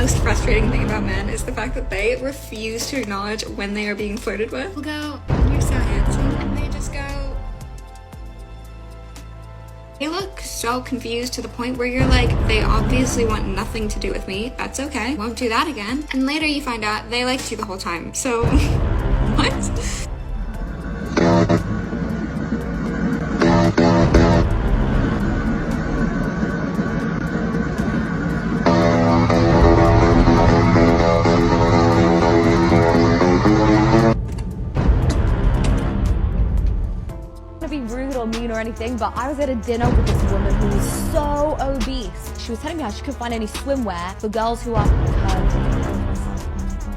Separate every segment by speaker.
Speaker 1: most frustrating thing about men is the fact that they refuse to acknowledge when they are being flirted with. They'll go, "You're so handsome," and they just go. They look so confused to the point where you're like, they obviously want nothing to do with me. That's okay. Won't do that again. And later you find out they liked you the whole time. So, what?
Speaker 2: Be rude or mean or anything, but I was at a dinner with this woman who was so obese. She was telling me how she couldn't find any swimwear for girls who are curvy.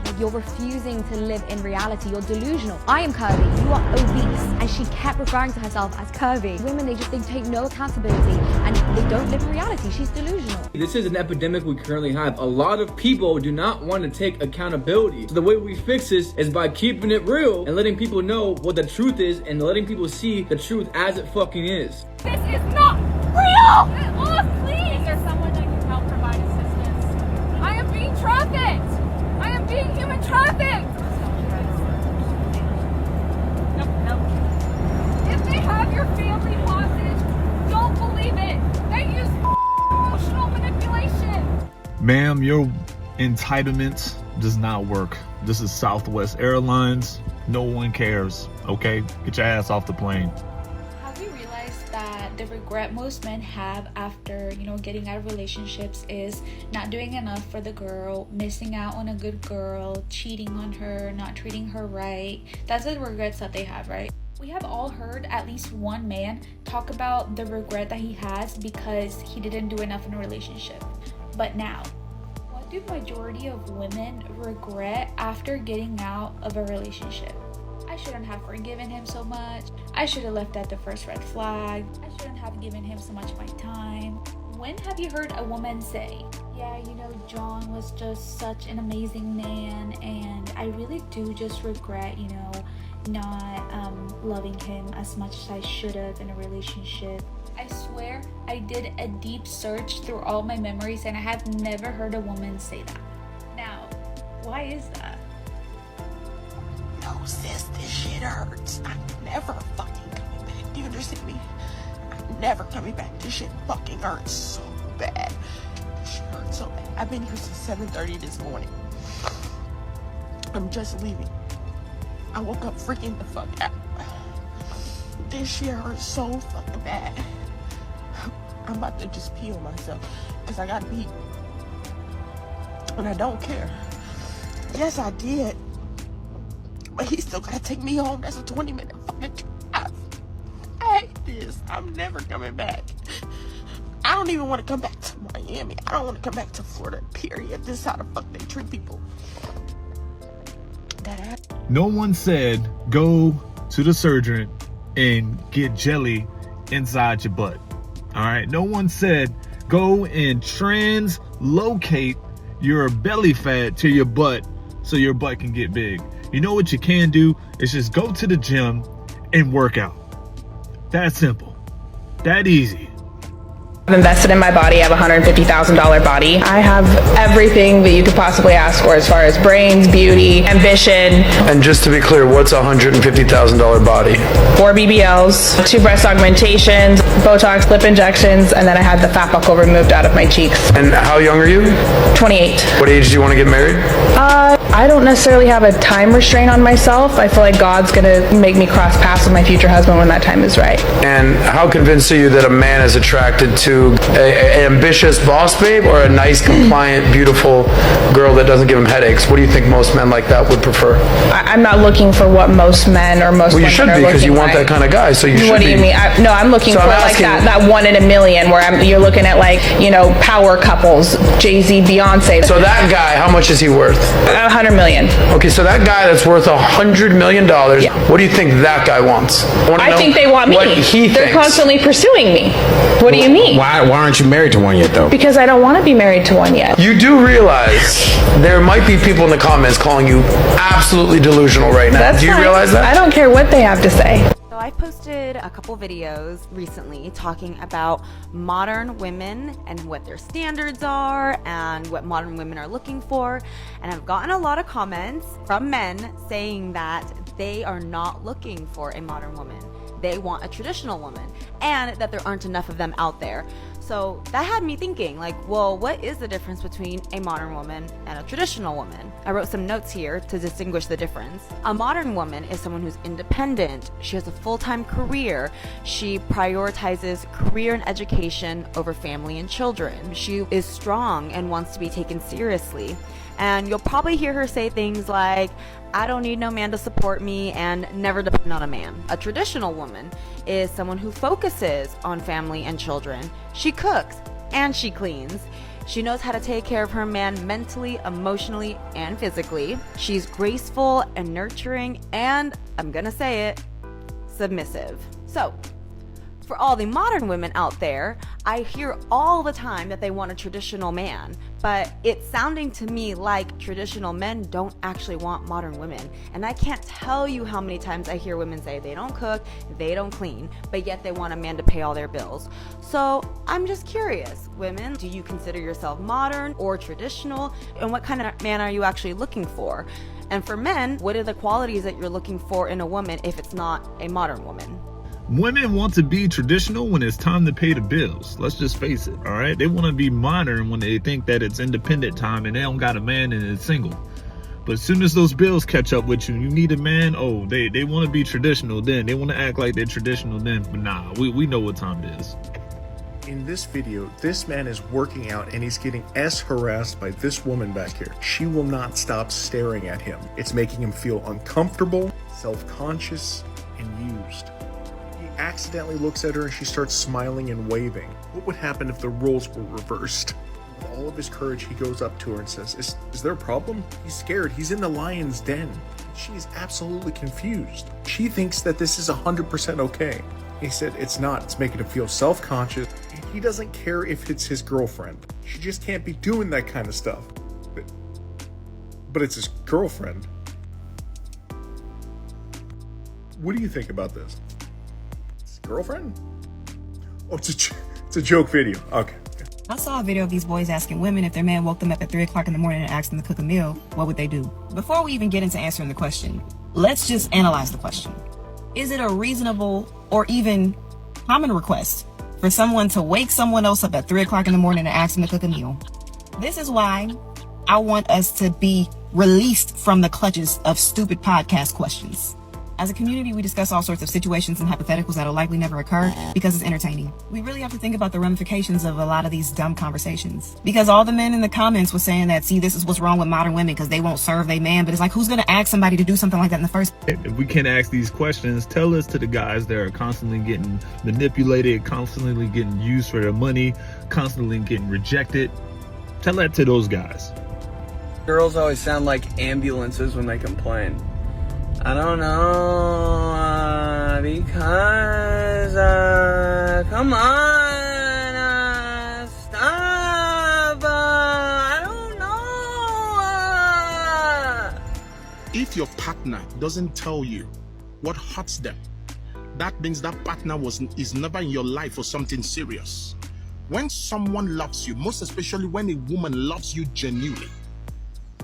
Speaker 2: Like, you're refusing to live in reality. You're delusional. I am curvy. You are obese. And she kept referring to herself as curvy. Women, they take no accountability and they don't live in reality. She's delusional.
Speaker 3: This is an epidemic we currently have. A lot of people do not want to take accountability. So the way we fix this is by keeping it real and letting people know what the truth is and letting people see the truth as it fucking is.
Speaker 4: This is not real! Get off, please! Is there someone that can help provide assistance? I am being trafficked! I am being human trafficked! No. If they have your family hostage, don't believe it! They use emotional manipulation!
Speaker 5: Ma'am, your entitlement does not work. This is Southwest Airlines. No one cares, okay? Get your ass off the plane.
Speaker 6: Have you realized that the regret most men have after, getting out of relationships is not doing enough for the girl, missing out on a good girl, cheating on her, not treating her right? That's the regrets that they have, right? We have all heard at least one man talk about the regret that he has because he didn't do enough in a relationship. But now, what do majority of women regret after getting out of a relationship? I shouldn't have forgiven him so much. I should have left at the first red flag. I shouldn't have given him so much of my time. When have you heard a woman say, yeah, John was just such an amazing man and I really do just regret, not loving him as much as I should have in a relationship. I swear I did a deep search through all my memories and I have never heard a woman say that. Now, why is that?
Speaker 7: No, sis, this shit hurts. I'm never fucking coming back. Do you understand me? I'm never coming back. This shit fucking hurts so bad. This shit hurts so bad. I've been here since 7:30 this morning. I'm just leaving. I woke up freaking the fuck out. This shit hurts so fucking bad. I'm about to just pee on myself because I got beat. And I don't care. Yes, I did. But he still gotta take me home. That's a 20-minute fucking drive. I hate this. I'm never coming back. I don't even want to come back to Miami. I don't want to come back to Florida, period. This is how the fuck they treat people.
Speaker 5: No one said go to the surgeon and get jelly inside your butt. All right. No one said go and translocate your belly fat to your butt so your butt can get big. You know what you can do is just go to the gym and work out. That simple. That easy.
Speaker 8: I've invested in my body. I have a $150,000 body. I have everything that you could possibly ask for as far as brains, beauty, ambition.
Speaker 9: And just to be clear, what's a $150,000 body?
Speaker 8: 4 BBLs, 2 breast augmentations, Botox, lip injections, and then I had the fat buckle removed out of my cheeks.
Speaker 9: And how young are you?
Speaker 8: 28.
Speaker 9: What age do you want to get married?
Speaker 8: I don't necessarily have a time restraint on myself. I feel like God's gonna make me cross paths with my future husband when that time is right.
Speaker 9: And how convinced are you that a man is attracted to an ambitious boss babe or a nice, compliant, beautiful girl that doesn't give him headaches? What do you think most men like that would prefer?
Speaker 8: I'm not looking for what most men or most women are looking for.
Speaker 9: Well, you should be, because you want that kind of guy, so you should be.
Speaker 8: What do you mean? No, I'm looking for like that 1 in a million where you're looking at like, power couples, Jay-Z, Beyonce.
Speaker 9: So that guy, how much is he worth?
Speaker 8: 100 million.
Speaker 9: Okay, so that guy that's worth $100 million,
Speaker 8: yeah.
Speaker 9: What do you think that guy wants?
Speaker 8: I think they want me.
Speaker 9: What he
Speaker 8: They're
Speaker 9: thinks.
Speaker 8: constantly pursuing me. What do you mean?
Speaker 10: Why aren't you married to one yet, though?
Speaker 8: Because I don't want to be married to one yet.
Speaker 9: You do realize there might be people in the comments calling you absolutely delusional right now.
Speaker 8: That's
Speaker 9: do you
Speaker 8: fine.
Speaker 9: realize that?
Speaker 8: I don't care what they have to say.
Speaker 6: So
Speaker 11: I posted a couple videos recently talking about modern women and what their standards are and what modern women are looking for. And I've gotten a lot of comments from men saying that they are not looking for a modern woman. They want a traditional woman, and that there aren't enough of them out there. So that had me thinking, like, well, what is the difference between a modern woman and a traditional woman? I wrote some notes here to distinguish the difference. A modern woman is someone who's independent. She has a full-time career. She prioritizes career and education over family and children. She is strong and wants to be taken seriously. And you'll probably hear her say things like, I don't need no man to support me, and never depend on a man. A traditional woman is someone who focuses on family and children. She cooks and she cleans. She knows how to take care of her man mentally, emotionally, and physically. She's graceful and nurturing, and I'm gonna say it, submissive. So, for all the modern women out there, I hear all the time that they want a traditional man, but it's sounding to me like traditional men don't actually want modern women. And I can't tell you how many times I hear women say they don't cook, they don't clean, but yet they want a man to pay all their bills. So I'm just curious, women, do you consider yourself modern or traditional? And what kind of man are you actually looking for? And for men, what are the qualities that you're looking for in a woman if it's not a modern woman?
Speaker 5: Women want to be traditional when it's time to pay the bills. Let's just face it, all right? They want to be modern when they think that it's independent time and they don't got a man and it's single. But as soon as those bills catch up with you, you need a man, oh, they want to be traditional then. They want to act like they're traditional then. But nah, we know what time it is.
Speaker 12: In this video, this man is working out and he's getting harassed by this woman back here. She will not stop staring at him. It's making him feel uncomfortable, self-conscious, and used. Accidentally looks at her and she starts smiling and waving. What would happen if the roles were reversed? With all of his courage, he goes up to her and says, is there a problem? He's scared. He's in the lion's den. She is absolutely confused. She thinks that this is 100% okay. He said it's not. It's making him feel self-conscious. He doesn't care if it's his girlfriend. She just can't be doing that kind of stuff. But it's his girlfriend. What do you think about this? Girlfriend? Oh, it's a joke video. Okay.
Speaker 13: I saw a video of these boys asking women if their man woke them up at 3 o'clock in the morning and asked them to cook a meal, what would they do? Before we even get into answering the question, let's just analyze the question. Is it a reasonable or even common request for someone to wake someone else up at 3 o'clock in the morning and ask them to cook a meal? This is why I want us to be released from the clutches of stupid podcast questions. As a community, we discuss all sorts of situations and hypotheticals that'll likely never occur because it's entertaining. We really have to think about the ramifications of a lot of these dumb conversations. Because all the men in the comments were saying that, see, this is what's wrong with modern women because they won't serve their man. But it's like, who's going to ask somebody to do something like that in the first place?
Speaker 5: If we can't ask these questions, tell us to the guys that are constantly getting manipulated, constantly getting used for their money, constantly getting rejected. Tell that to those guys.
Speaker 14: Girls always sound like ambulances when they complain. I don't know, because, come on, stop, I don't know.
Speaker 15: If your partner doesn't tell you what hurts them, that means that partner is never in your life for something serious. When someone loves you, most especially when a woman loves you genuinely,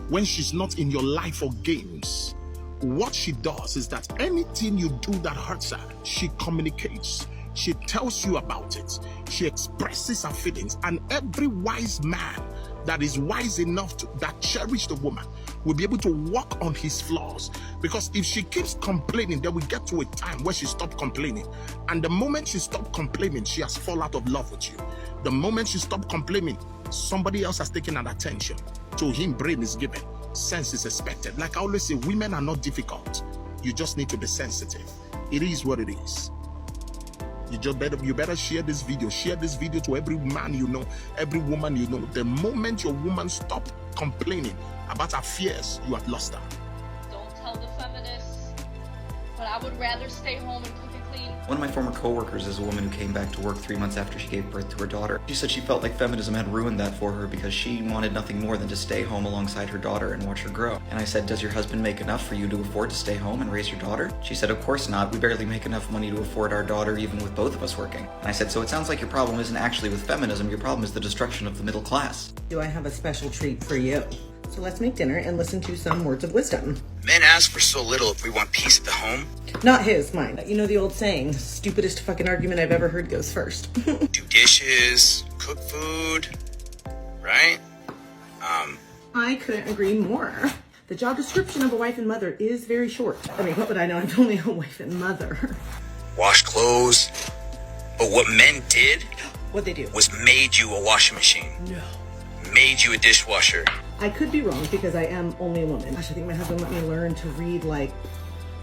Speaker 15: when she's not in your life for games, what she does is that anything you do that hurts her, she communicates. She tells you about it. She expresses her feelings. And every wise man that is wise enough that cherish the woman will be able to work on his flaws. Because if she keeps complaining, then we get to a time where she stops complaining. And the moment she stops complaining, she has fallen out of love with you. The moment she stops complaining, somebody else has taken an attention. To him, brain is given. Sense is expected. Like I always say, women are not difficult. You just need to be sensitive. It is what it is. You better share this video. Share this video to every man you know, every woman you know. The moment your woman stops complaining about her fears, you have lost her.
Speaker 4: Don't tell the feminists, but I would rather stay home and cook and
Speaker 16: One of my former coworkers is a woman who came back to work 3 months after she gave birth to her daughter. She said she felt like feminism had ruined that for her because she wanted nothing more than to stay home alongside her daughter and watch her grow. And I said, does your husband make enough for you to afford to stay home and raise your daughter? She said, of course not. We barely make enough money to afford our daughter even with both of us working. And I said, so it sounds like your problem isn't actually with feminism, your problem is the destruction of the middle class.
Speaker 17: Do I have a special treat for you? So let's make dinner and listen to some words of wisdom.
Speaker 10: Men ask for so little if we want peace at the home.
Speaker 17: Not his, mine. You know the old saying, stupidest fucking argument I've ever heard goes first.
Speaker 10: Do dishes, cook food, right?
Speaker 17: I couldn't agree more. The job description of a wife and mother is very short. I mean, what would I know? I'm only a wife and mother.
Speaker 10: Wash clothes. But what men did
Speaker 17: What'd they do?
Speaker 10: was made you a washing machine.
Speaker 17: No.
Speaker 10: Made you a dishwasher.
Speaker 17: I could be wrong because I am only a woman. Gosh, I think my husband let me learn to read like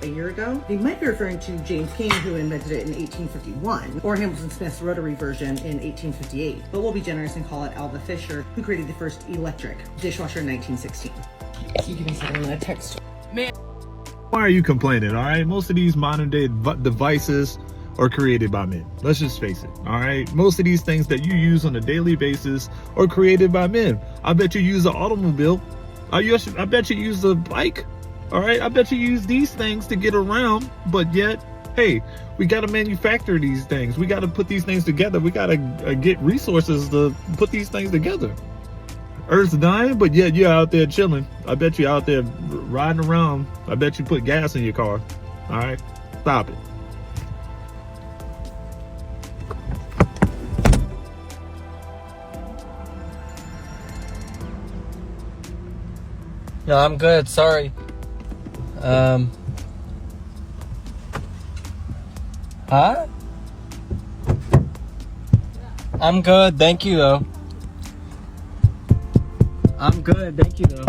Speaker 17: a year ago. He might be referring to James King, who invented it in 1851, or Hamilton Smith's rotary version in 1858. But we'll be generous and call it Alva Fisher, who created the first electric dishwasher in 1916. You give me a second, I'm gonna text.
Speaker 5: Man. Why are you complaining, all right? Most of these modern day devices are created by men. Let's just face it, all right? Most of these things that you use on a daily basis are created by men. I bet you use an automobile. I bet you use a bike, all right? I bet you use these things to get around, but yet, hey, we got to manufacture these things. We got to put these things together. We got to get resources to put these things together. Earth's dying, but yet you're out there chilling. I bet you out there riding around. I bet you put gas in your car, all right? Stop it.
Speaker 18: No, I'm good. Sorry. Huh? I'm good. Thank you, though. I'm good. Thank you, though.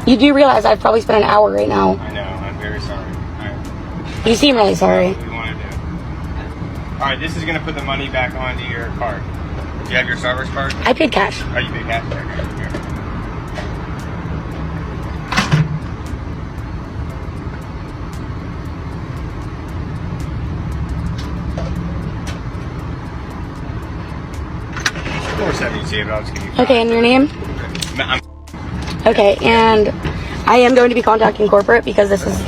Speaker 19: You do realize I've probably spent an hour right now.
Speaker 20: I know. I'm very sorry.
Speaker 19: You seem really sorry.
Speaker 20: We wanted to. All right, this is going to put the money back onto your card. Do you have your Starbucks card?
Speaker 19: I paid cash.
Speaker 20: Oh, you paid cash? Okay, here. $4.72, but I'll just give you $5.
Speaker 19: Okay, and your name? Okay, and I am going to be contacting corporate because this is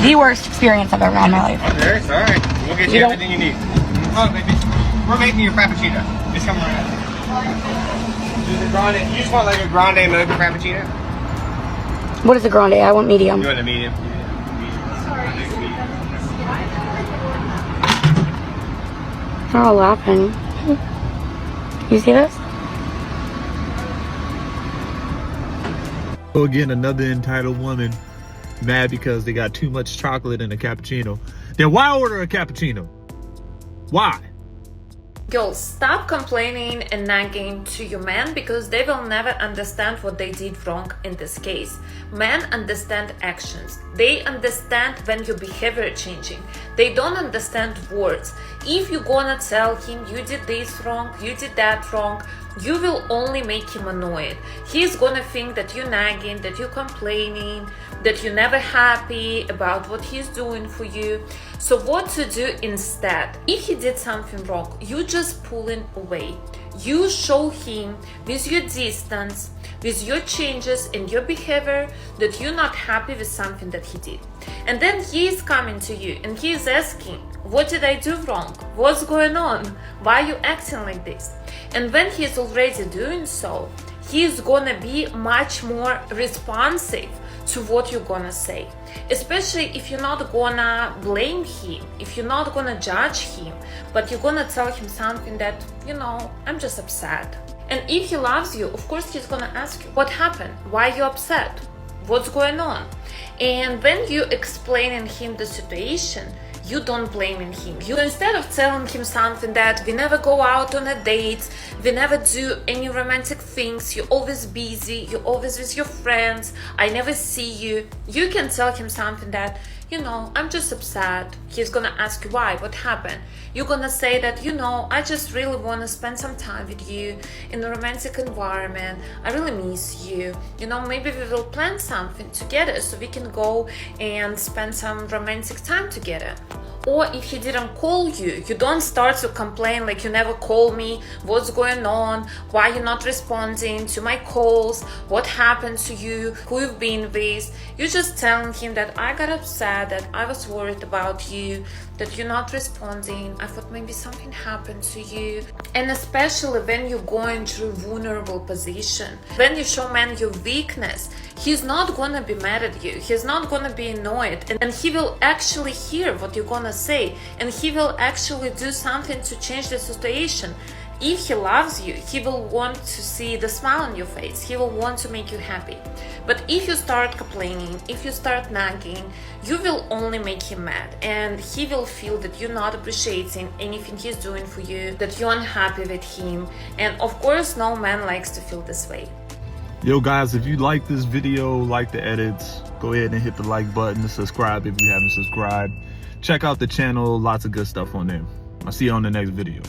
Speaker 19: the worst experience I've ever had in my life.
Speaker 20: I'm very sorry. We'll get you everything you need. Oh, baby. We're making your frappuccino. It's coming right up. Do the grande. You just want like a grande mocha frappuccino?
Speaker 19: What is a grande? I want medium.
Speaker 20: You want a medium?
Speaker 19: They're all laughing. You see this?
Speaker 5: So again, another entitled woman mad because they got too much chocolate in a cappuccino. Then why order a cappuccino? Why?
Speaker 21: Girls, stop complaining and nagging to your men because they will never understand what they did wrong in this case. Men understand actions. They understand when your behavior is changing. They don't understand words. If you're gonna tell him you did this wrong, you did that wrong, you will only make him annoyed. He's gonna think that you're nagging, that you're complaining, that you're never happy about what he's doing for you. So what to do instead? If he did something wrong, you just pull him away. You show him with your distance, with your changes in your behavior, that you're not happy with something that he did. And then he is coming to you and he is asking, what did I do wrong? What's going on? Why are you acting like this? And when he is already doing so, he is gonna be much more responsive to what you're gonna say, especially if you're not gonna blame him, if you're not gonna judge him, but you're gonna tell him something that, you know, I'm just upset. And if he loves you, of course he's gonna ask you, what happened? Why are you upset? What's going on? And when you explaining him the situation, you don't blame him. You, instead of telling him something that we never go out on a date, we never do any romantic things, you're always busy, you're always with your friends, I never see you, you can tell him something that, you know, I'm just upset. He's gonna ask you why, what happened. You're gonna say that, you know, I just really want to spend some time with you in a romantic environment. I really miss you. You know, maybe we will plan something together so we can go and spend some romantic time together. Or if he didn't call you, you don't start to complain like you never call me, what's going on, why you're not responding to my calls, what happened to you, who you've been with. You're just telling him that I got upset, that I was worried about you, that you're not responding, I thought maybe something happened to you. And especially when you're going through vulnerable position, when you show man your weakness, he's not gonna be mad at you, he's not gonna be annoyed, and he will actually hear what you're gonna say, and he will actually do something to change the situation. If he loves you, he will want to see the smile on your face, he will want to make you happy. But if you start complaining, if you start nagging, you will only make him mad, and he will feel that you're not appreciating anything he's doing for you, that you're unhappy with him, and of course no man likes to feel this way.
Speaker 5: Yo guys, if you like this video, like the edits, go ahead and hit the like button, subscribe if you haven't subscribed. Check out the channel, lots of good stuff on there. I'll see you on the next video.